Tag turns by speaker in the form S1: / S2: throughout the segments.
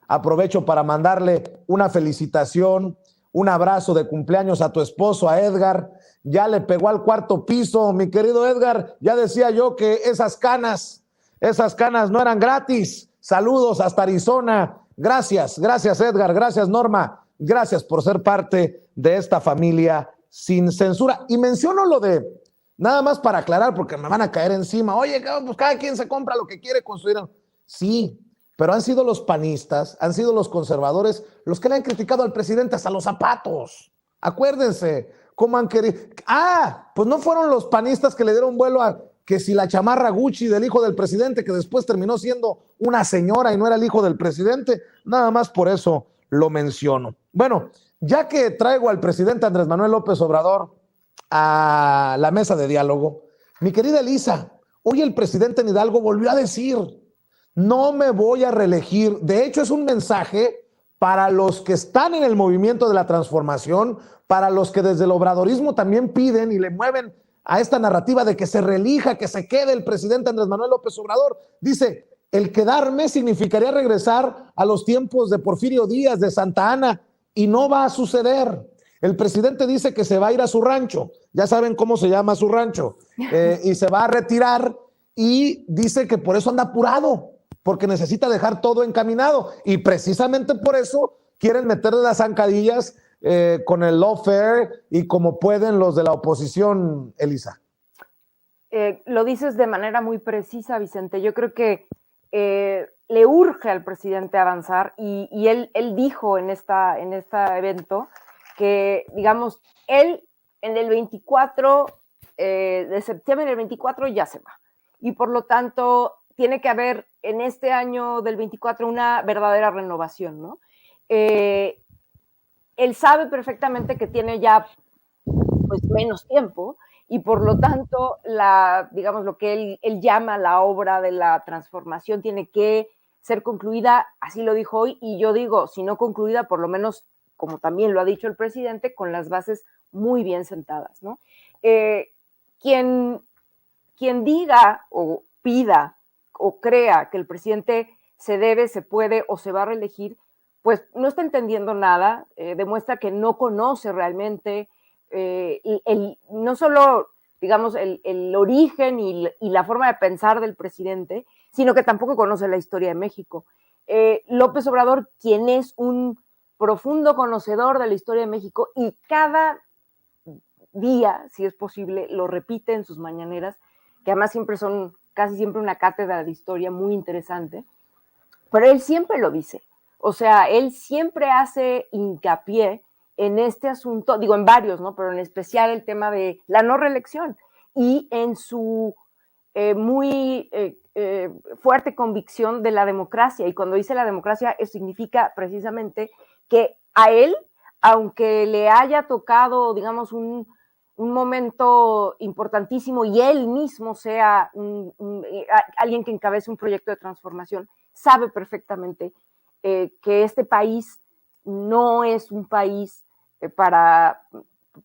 S1: Aprovecho para mandarle una felicitación, un abrazo de cumpleaños a tu esposo, a Edgar. Ya le pegó al cuarto piso, mi querido Edgar. Ya decía yo que esas canas no eran gratis. Saludos hasta Arizona. Gracias Edgar, gracias Norma, gracias por ser parte de esta familia sin censura. Y menciono lo de, nada más para aclarar, porque me van a caer encima, oye, pues cada quien se compra lo que quiere construir. Sí, pero han sido los panistas, han sido los conservadores los que le han criticado al presidente hasta los zapatos. Acuérdense cómo han querido. Pues no fueron los panistas que le dieron vuelo a que si la chamarra Gucci del hijo del presidente, que después terminó siendo una señora y no era el hijo del presidente. Nada más por eso lo menciono. Bueno, ya que traigo al presidente Andrés Manuel López Obrador a la mesa de diálogo, mi querida Elisa, hoy el presidente en Hidalgo volvió a decir: no me voy a reelegir. De hecho, es un mensaje para los que están en el movimiento de la transformación, para los que desde el obradorismo también piden y le mueven a esta narrativa de que se reelija, que se quede el presidente Andrés Manuel López Obrador. Dice, el quedarme significaría regresar a los tiempos de Porfirio Díaz, de Santa Anna, y no va a suceder. El presidente dice que se va a ir a su rancho, ya saben cómo se llama su rancho, y se va a retirar, y dice que por eso anda apurado, porque necesita dejar todo encaminado, y precisamente por eso quieren meterle las zancadillas con el lawfare y como pueden los de la oposición, Elisa.
S2: Lo dices de manera muy precisa, Vicente. Yo creo que le urge al presidente avanzar y él dijo en este evento que, digamos, él en el 24 de septiembre del 24 ya se va y por lo tanto tiene que haber en este año del 24 una verdadera renovación, ¿no? Él sabe perfectamente que tiene ya pues menos tiempo y por lo tanto digamos lo que él llama la obra de la transformación tiene que ser concluida, así lo dijo hoy, y yo digo, si no concluida, por lo menos, como también lo ha dicho el presidente, con las bases muy bien sentadas, ¿no? Quien diga o pida o crea que el presidente se debe, se puede o se va a reelegir, pues no está entendiendo nada, demuestra que no conoce realmente no solo, digamos, el origen y la forma de pensar del presidente, sino que tampoco conoce la historia de México. López Obrador, quien es un profundo conocedor de la historia de México y cada día, si es posible, lo repite en sus mañaneras, que además siempre son casi siempre una cátedra de historia muy interesante, pero él siempre lo dice. O sea, él siempre hace hincapié en este asunto, digo en varios, ¿no? Pero en especial el tema de la no reelección y en su muy fuerte convicción de la democracia. Y cuando dice la democracia, eso significa precisamente que a él, aunque le haya tocado, digamos, un momento importantísimo y él mismo sea alguien que encabece un proyecto de transformación, sabe perfectamente que este país no es un país para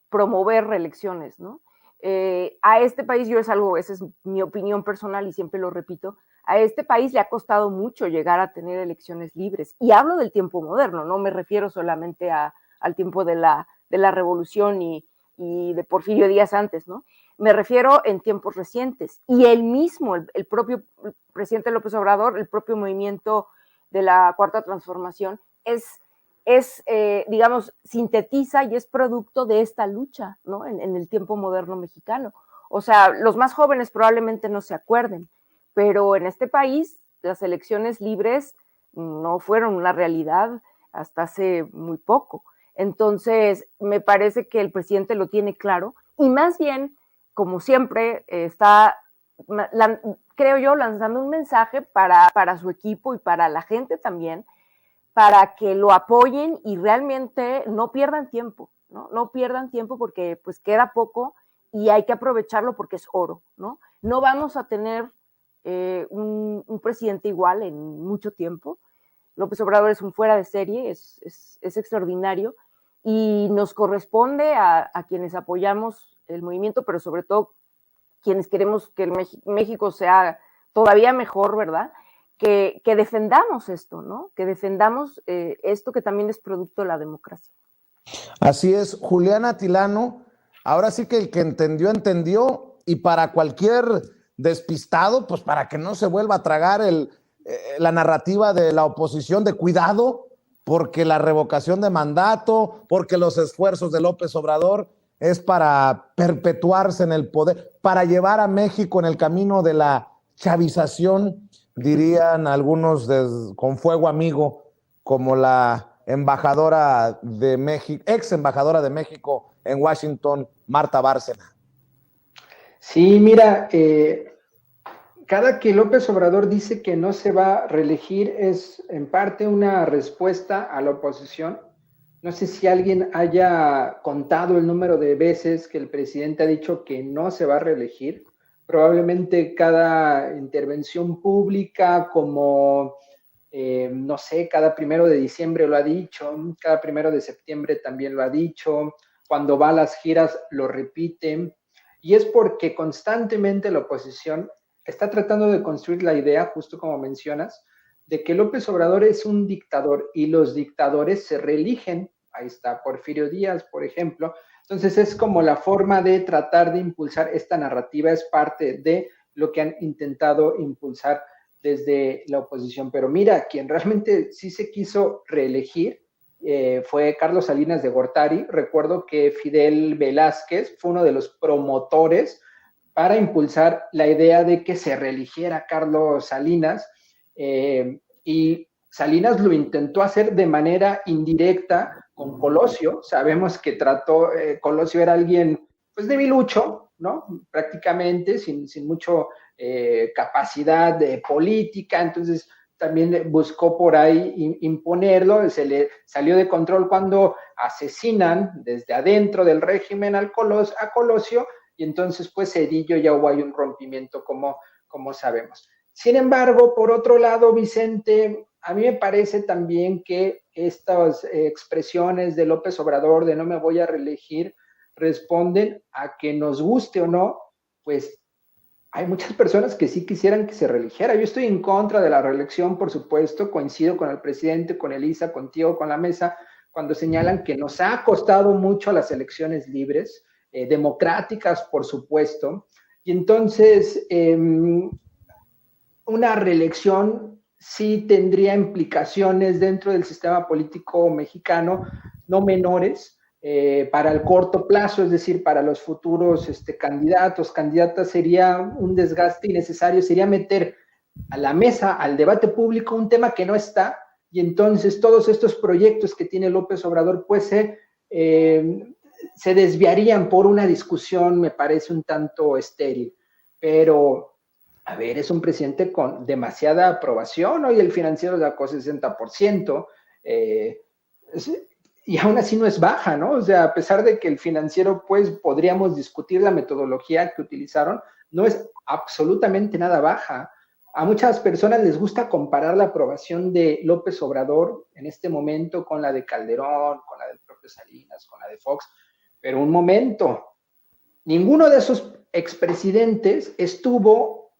S2: promover reelecciones, ¿no? A este país, esa es mi opinión personal y siempre lo repito, a este país le ha costado mucho llegar a tener elecciones libres. Y hablo del tiempo moderno, no me refiero solamente al tiempo de la revolución y de Porfirio Díaz antes, ¿no? Me refiero en tiempos recientes. Y él mismo, el propio presidente López Obrador, el propio movimiento de la Cuarta Transformación, digamos, sintetiza y es producto de esta lucha, ¿no? En el tiempo moderno mexicano. O sea, los más jóvenes probablemente no se acuerden, pero en este país las elecciones libres no fueron una realidad hasta hace muy poco. Entonces, me parece que el presidente lo tiene claro y más bien, como siempre, está, creo yo, lanzando un mensaje para su equipo y para la gente también, para que lo apoyen y realmente no pierdan tiempo, ¿no? No pierdan tiempo porque pues queda poco y hay que aprovecharlo porque es oro, ¿no? No vamos a tener un presidente igual en mucho tiempo. López Obrador es un fuera de serie, es extraordinario y nos corresponde a quienes apoyamos el movimiento, pero sobre todo quienes queremos que México sea todavía mejor, ¿verdad? que defendamos esto, ¿no? Que defendamos esto que también es producto de la democracia.
S1: Así es, Julián Atilano, ahora sí que el que entendió, entendió, y para cualquier despistado, pues para que no se vuelva a tragar la narrativa de la oposición de cuidado, porque la revocación de mandato, porque los esfuerzos de López Obrador es para perpetuarse en el poder, para llevar a México en el camino de la chavización, dirían algunos con fuego amigo, como la embajadora de México, ex embajadora de México en Washington, Marta Bárcena.
S3: Sí, mira, cada que López Obrador dice que no se va a reelegir es en parte una respuesta a la oposición. No sé si alguien haya contado el número de veces que el presidente ha dicho que no se va a reelegir. Probablemente cada intervención pública, como, no sé, cada 1 de diciembre lo ha dicho, cada 1 de septiembre también lo ha dicho, cuando va a las giras lo repite, y es porque constantemente la oposición está tratando de construir la idea, justo como mencionas, de que López Obrador es un dictador y los dictadores se reeligen. Ahí está Porfirio Díaz, por ejemplo. Entonces es como la forma de tratar de impulsar esta narrativa, es parte de lo que han intentado impulsar desde la oposición. Pero mira, quien realmente sí se quiso reelegir fue Carlos Salinas de Gortari. Recuerdo que Fidel Velázquez fue uno de los promotores para impulsar la idea de que se reeligiera Carlos Salinas, y Salinas lo intentó hacer de manera indirecta con Colosio. Sabemos que Colosio era alguien pues debilucho, ¿no? Prácticamente, sin mucho capacidad política, entonces también buscó por ahí imponerlo, se le salió de control cuando asesinan desde adentro del régimen a Colosio, y entonces pues Cedillo ya hubo ahí un rompimiento como sabemos. Sin embargo, por otro lado, Vicente, a mí me parece también que estas expresiones de López Obrador de no me voy a reelegir responden a que nos guste o no, pues hay muchas personas que sí quisieran que se reeligiera. Yo estoy en contra de la reelección, por supuesto, coincido con el presidente, con Elisa, contigo, con la mesa, cuando señalan que nos ha costado mucho las elecciones libres, democráticas, por supuesto, y entonces una reelección sí tendría implicaciones dentro del sistema político mexicano no menores para el corto plazo, es decir, para los futuros candidatas, sería un desgaste innecesario, sería meter a la mesa, al debate público, un tema que no está, y entonces todos estos proyectos que tiene López Obrador pues se desviarían por una discusión, me parece un tanto estéril. Pero a ver, es un presidente con demasiada aprobación. Hoy el Financiero sacó 60%, y aún así no es baja, ¿no? O sea, a pesar de que el Financiero, pues, podríamos discutir la metodología que utilizaron, no es absolutamente nada baja. A muchas personas les gusta comparar la aprobación de López Obrador en este momento con la de Calderón, con la del propio Salinas, con la de Fox, pero un momento, ninguno de esos expresidentes estuvo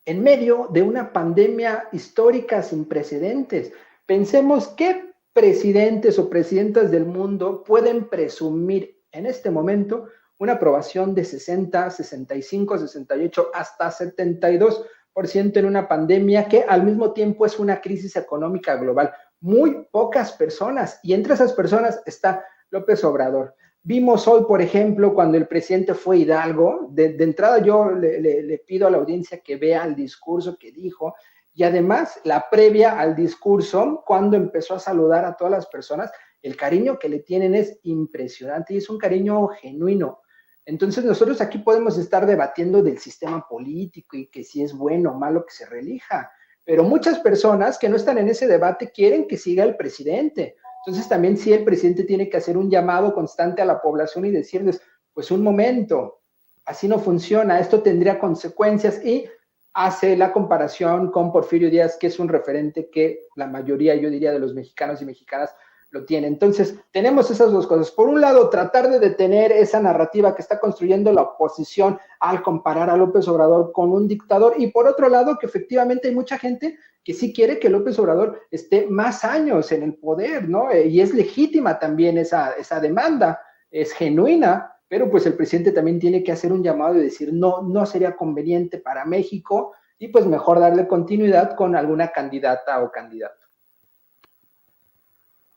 S3: en medio de una pandemia histórica sin precedentes. Pensemos qué presidentes o presidentas del mundo pueden presumir en este momento una aprobación de 60, 65, 68, hasta 72% en una pandemia que al mismo tiempo es una crisis económica global. Muy pocas personas, y entre esas personas está López Obrador. Vimos hoy, por ejemplo, cuando el presidente fue Hidalgo, de entrada yo le pido a la audiencia que vea el discurso que dijo, y además la previa al discurso, cuando empezó a saludar a todas las personas, el cariño que le tienen es impresionante y es un cariño genuino. Entonces nosotros aquí podemos estar debatiendo del sistema político y que si es bueno o malo que se reelija, pero muchas personas que no están en ese debate quieren que siga el presidente. Entonces también sí el presidente tiene que hacer un llamado constante a la población y decirles, pues un momento, así no funciona, esto tendría consecuencias, y hace la comparación con Porfirio Díaz, que es un referente que la mayoría, yo diría, de los mexicanos y mexicanas lo tiene. Entonces, tenemos esas dos cosas. Por un lado, tratar de detener esa narrativa que está construyendo la oposición al comparar a López Obrador con un dictador, y por otro lado, que efectivamente hay mucha gente que sí quiere que López Obrador esté más años en el poder, ¿no? Y es legítima también esa demanda, es genuina, pero pues el presidente también tiene que hacer un llamado y decir, no sería conveniente para México, y pues mejor darle continuidad con alguna candidata o candidato.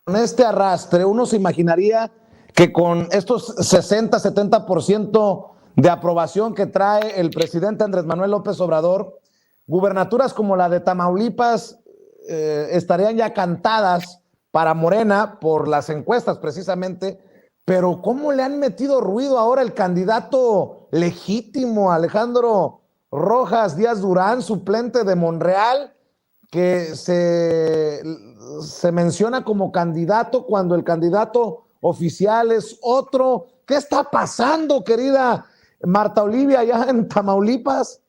S1: Con este arrastre, uno se imaginaría que con estos 60-70% de aprobación que trae el presidente Andrés Manuel López Obrador, gubernaturas como la de Tamaulipas estarían ya cantadas para Morena por las encuestas precisamente, pero ¿cómo le han metido ruido ahora el candidato legítimo, Alejandro Rojas Díaz Durán, suplente de Monreal, que se menciona como candidato cuando el candidato oficial es otro? ¿Qué está pasando, querida Marta Olivia, allá en Tamaulipas?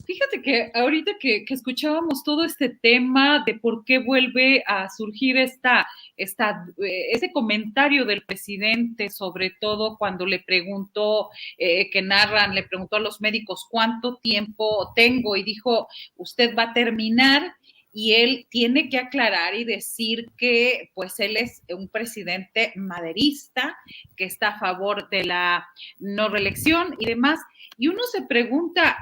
S4: Fíjate que ahorita que escuchábamos todo este tema de por qué vuelve a surgir ese comentario del presidente, sobre todo cuando le preguntó, le preguntó a los médicos cuánto tiempo tengo y dijo, usted va a terminar, y él tiene que aclarar y decir que pues él es un presidente maderista, que está a favor de la no reelección y demás, y uno se pregunta,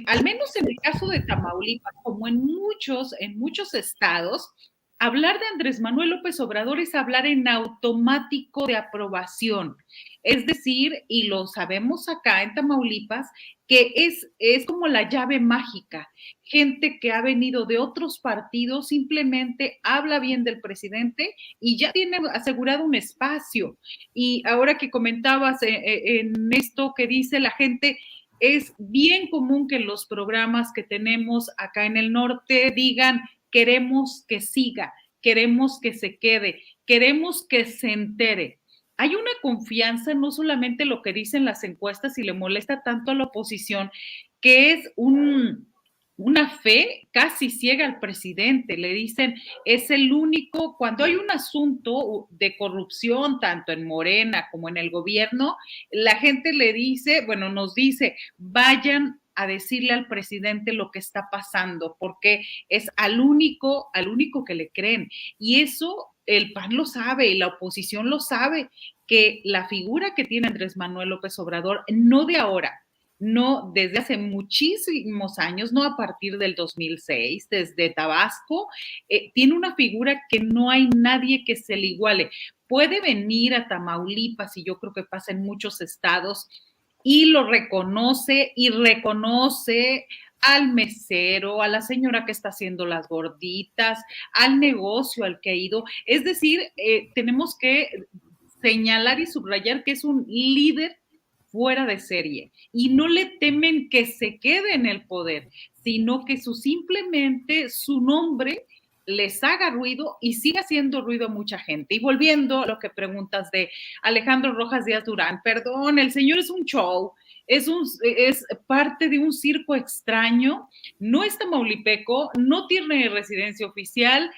S4: al menos en el caso de Tamaulipas, como en muchos estados, hablar de Andrés Manuel López Obrador es hablar en automático de aprobación. Es decir, y lo sabemos acá en Tamaulipas, que es como la llave mágica. Gente que ha venido de otros partidos simplemente habla bien del presidente y ya tiene asegurado un espacio. Y ahora que comentabas en esto que dice la gente, es bien común que los programas que tenemos acá en el norte digan, queremos que siga, queremos que se quede, queremos que se entere. Hay una confianza, no solamente lo que dicen las encuestas y le molesta tanto a la oposición, que es una fe casi ciega al presidente. Le dicen, es el único, cuando hay un asunto de corrupción, tanto en Morena como en el gobierno, la gente le dice, bueno, nos dice, vayan a decirle al presidente lo que está pasando, porque es al único que le creen. Y eso el PAN lo sabe y la oposición lo sabe, que la figura que tiene Andrés Manuel López Obrador, no de ahora, no desde hace muchísimos años, no a partir del 2006, desde Tabasco, tiene una figura que no hay nadie que se le iguale. Puede venir a Tamaulipas, y yo creo que pasa en muchos estados, y lo reconoce y reconoce al mesero, a la señora que está haciendo las gorditas, al negocio al que ha ido. Es decir, tenemos que señalar y subrayar que es un líder fuera de serie y no le temen que se quede en el poder, sino que simplemente su nombre les haga ruido y siga haciendo ruido a mucha gente. Y volviendo a lo que preguntas de Alejandro Rojas Díaz Durán, perdón, el señor es un show, es parte de un circo extraño, no es tamaulipeco, no tiene residencia oficial.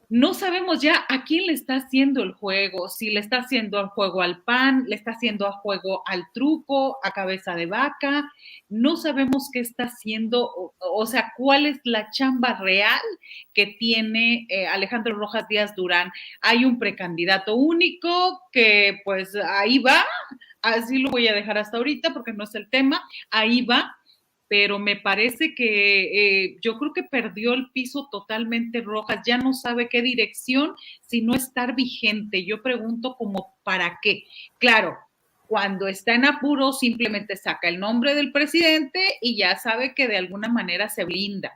S4: No sabemos ya a quién le está haciendo el juego, si le está haciendo el juego al PAN, le está haciendo el juego al truco, a cabeza de vaca, no sabemos qué está haciendo, o sea, cuál es la chamba real que tiene Alejandro Rojas Díaz Durán. Hay un precandidato único que pues ahí va, así lo voy a dejar hasta ahorita porque no es el tema, ahí va, pero me parece que yo creo que perdió el piso totalmente Rojas, ya no sabe qué dirección, sino estar vigente. Yo pregunto como, ¿para qué? Claro, cuando está en apuro simplemente saca el nombre del presidente y ya sabe que de alguna manera se blinda.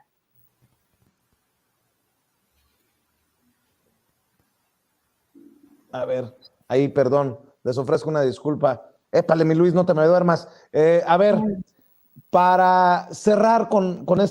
S1: A ver, ahí, perdón, les ofrezco una disculpa. Épale, mi Luis, no te me duermas. A ver, para cerrar con este